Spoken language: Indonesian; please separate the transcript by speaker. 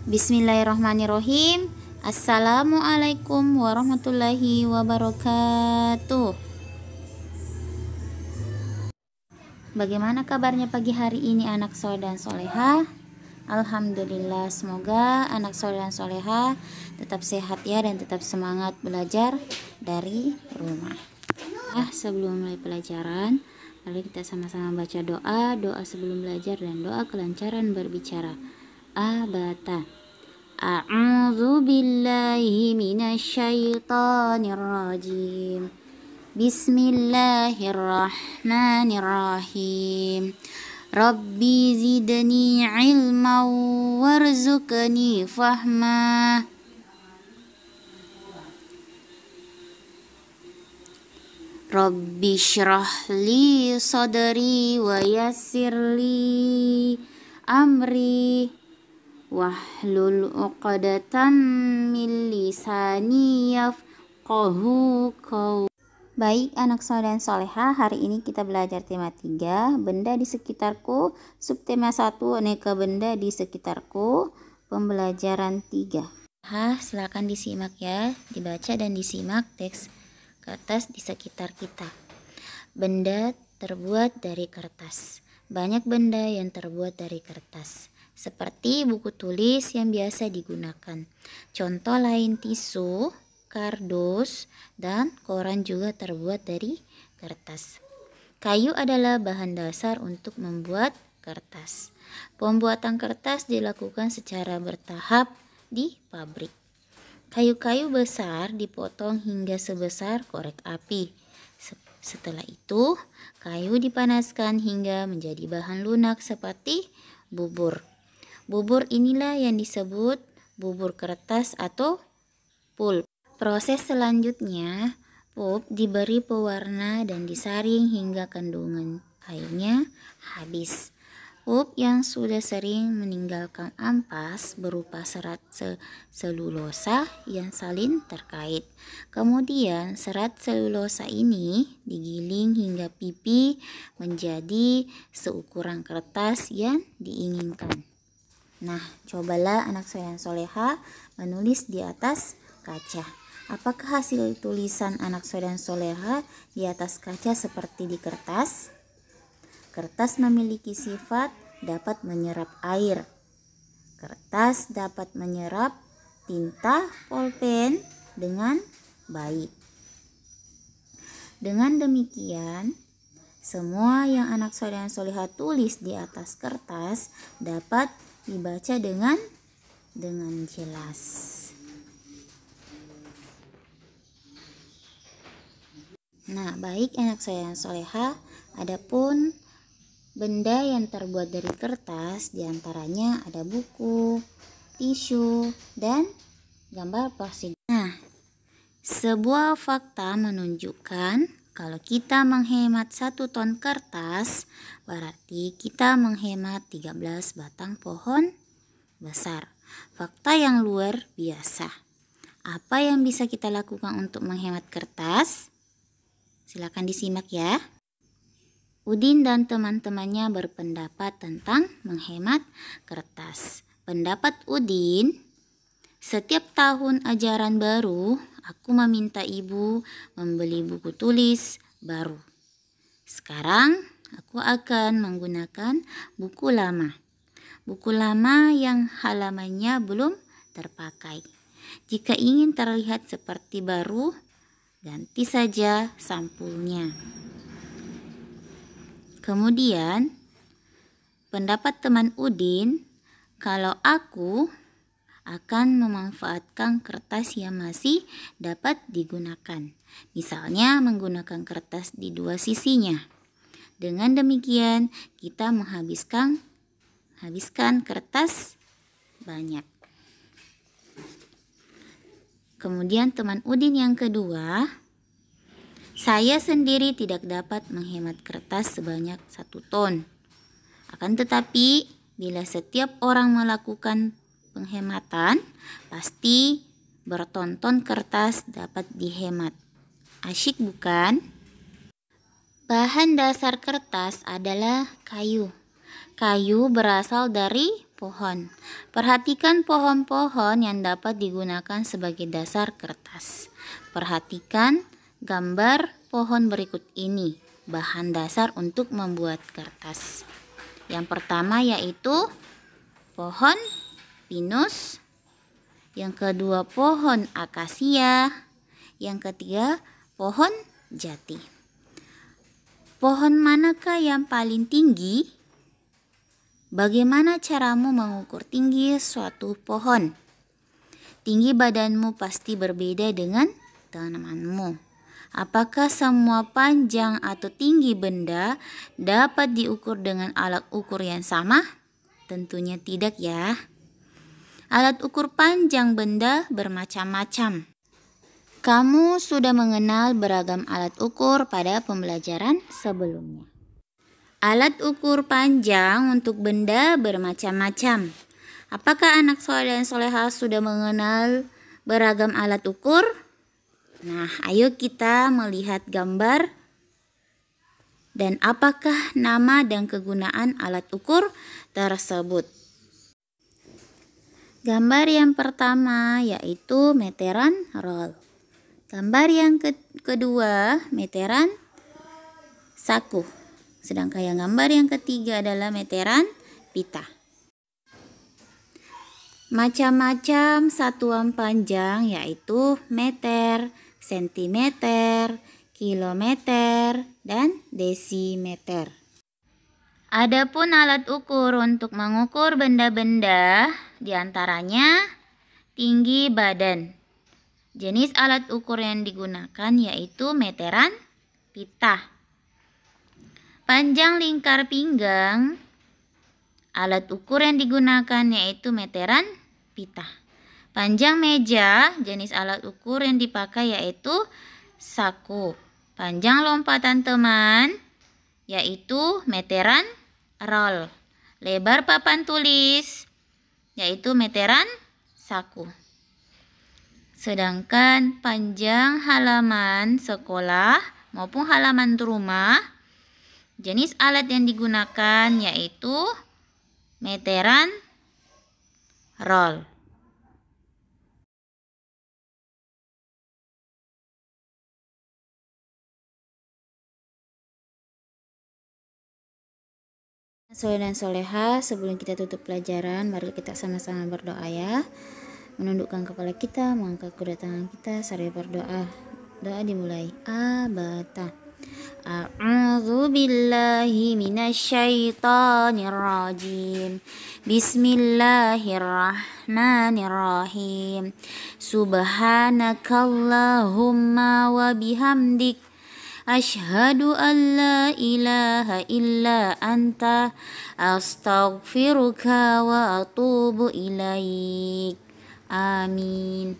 Speaker 1: Bismillahirrahmanirrahim. Assalamualaikum warahmatullahi wabarakatuh. Bagaimana kabarnya pagi hari ini anak soleh dan soleha? Alhamdulillah, semoga anak soleh dan soleha tetap sehat ya, dan tetap semangat belajar dari rumah. Sebelum mulai pelajaran, mari kita sama-sama baca doa sebelum belajar dan doa kelancaran berbicara. Abata. A'udzu billahi minasyaitonir rajim. Bismillahirrahmanirrahim. Rabbi zidni ilman warzuqni fahma. Rabbi shrah li sadri wa yassir li amri wahlul 'uqdatam min lisani yafqahu qauli. Baik anak soleh dan soleha, hari ini kita belajar tema 3, benda di sekitarku, subtema 1, aneka benda di sekitarku, pembelajaran 3. Silakan disimak ya, dibaca dan disimak teks kertas di sekitar kita. Benda terbuat dari kertas. Banyak benda yang terbuat dari kertas, seperti buku tulis yang biasa digunakan. Contoh lain tisu, kardus, dan koran juga terbuat dari kertas. Kayu adalah bahan dasar untuk membuat kertas. Pembuatan kertas dilakukan secara bertahap di pabrik. Kayu-kayu besar dipotong hingga sebesar korek api. Setelah itu, kayu dipanaskan hingga menjadi bahan lunak seperti bubur. Bubur inilah yang disebut bubur kertas atau pulp. Proses selanjutnya, pulp diberi pewarna dan disaring hingga kandungan airnya habis. Pulp yang sudah sering meninggalkan ampas berupa serat selulosa yang saling terkait. Kemudian serat selulosa ini digiling hingga pipi menjadi seukuran kertas yang diinginkan. Nah, cobalah anak soleh soleha menulis di atas kaca. Apakah hasil tulisan anak soleh dan soleha di atas kaca seperti di kertas? Kertas memiliki sifat dapat menyerap air. Kertas dapat menyerap tinta pulpen dengan baik. Dengan demikian, semua yang anak soleh dan soleha tulis di atas kertas dapat dibaca dengan jelas. Nah, baik anak soleh dan soleha, adapun benda yang terbuat dari kertas diantaranya ada buku, tisu, dan gambar plastik. Nah, sebuah fakta menunjukkan kalau kita menghemat 1 ton kertas, berarti kita menghemat 13 batang pohon besar. Fakta yang luar biasa. Apa yang bisa kita lakukan untuk menghemat kertas? Silakan disimak ya. Udin dan teman-temannya berpendapat tentang menghemat kertas. Pendapat Udin, setiap tahun ajaran baru, aku meminta ibu membeli buku tulis baru. Sekarang, aku akan menggunakan buku lama. Buku lama yang halamannya belum terpakai. Jika ingin terlihat seperti baru, ganti saja sampulnya. Kemudian, pendapat teman Udin, kalau aku akan memanfaatkan kertas yang masih dapat digunakan. Misalnya menggunakan kertas di 2 sisinya. Dengan demikian, kita menghabiskan kertas banyak. Kemudian teman Udin yang kedua, saya sendiri tidak dapat menghemat kertas sebanyak 1 ton. Akan tetapi, bila setiap orang melakukan penghematan, pasti bertonton kertas dapat dihemat. Asyik bukan? Bahan dasar kertas adalah kayu. Kayu berasal dari pohon. Perhatikan pohon-pohon yang dapat digunakan sebagai dasar kertas. Perhatikan gambar pohon berikut ini, bahan dasar untuk membuat kertas. Yang pertama yaitu pohon pinus, yang kedua pohon akasia, yang ketiga pohon jati. Pohon manakah yang paling tinggi? Bagaimana caramu mengukur tinggi suatu pohon? Tinggi badanmu pasti berbeda dengan tanamanmu. Apakah semua panjang atau tinggi benda dapat diukur dengan alat ukur yang sama? Tentunya tidak ya. Alat ukur panjang benda bermacam-macam. Kamu sudah mengenal beragam alat ukur pada pembelajaran sebelumnya. Alat ukur panjang untuk benda bermacam-macam. Apakah anak soleh dan soleha sudah mengenal beragam alat ukur? Nah, ayo kita melihat gambar dan apakah nama dan kegunaan alat ukur tersebut. Gambar yang pertama yaitu meteran roll. Gambar yang kedua meteran saku. Sedangkan yang gambar yang ketiga adalah meteran pita. Macam-macam satuan panjang yaitu meter, sentimeter, kilometer, dan desimeter. Adapun alat ukur untuk mengukur benda-benda diantaranya tinggi badan. Jenis alat ukur yang digunakan yaitu meteran pita. Panjang lingkar pinggang, alat ukur yang digunakan yaitu meteran pita. Panjang meja, jenis alat ukur yang dipakai yaitu saku. Panjang lompatan teman, yaitu meteran roll. Lebar papan tulis, yaitu meteran saku. Sedangkan panjang halaman sekolah maupun halaman rumah, jenis alat yang digunakan yaitu meteran roll. Soleh dan soleha, sebelum kita tutup pelajaran, mari kita sama-sama berdoa ya. Menundukkan kepala kita, mengangkat kedua tangan kita, seraya berdoa. Doa dimulai. Abata. A'udzu billahi minasyaitonir rajim. Bismillahirrahmanirrahim. Subhanakallahumma wa bihamdik asyhadu an la ilaha illa anta astaghfiruka wa atubu ilaik. Amin.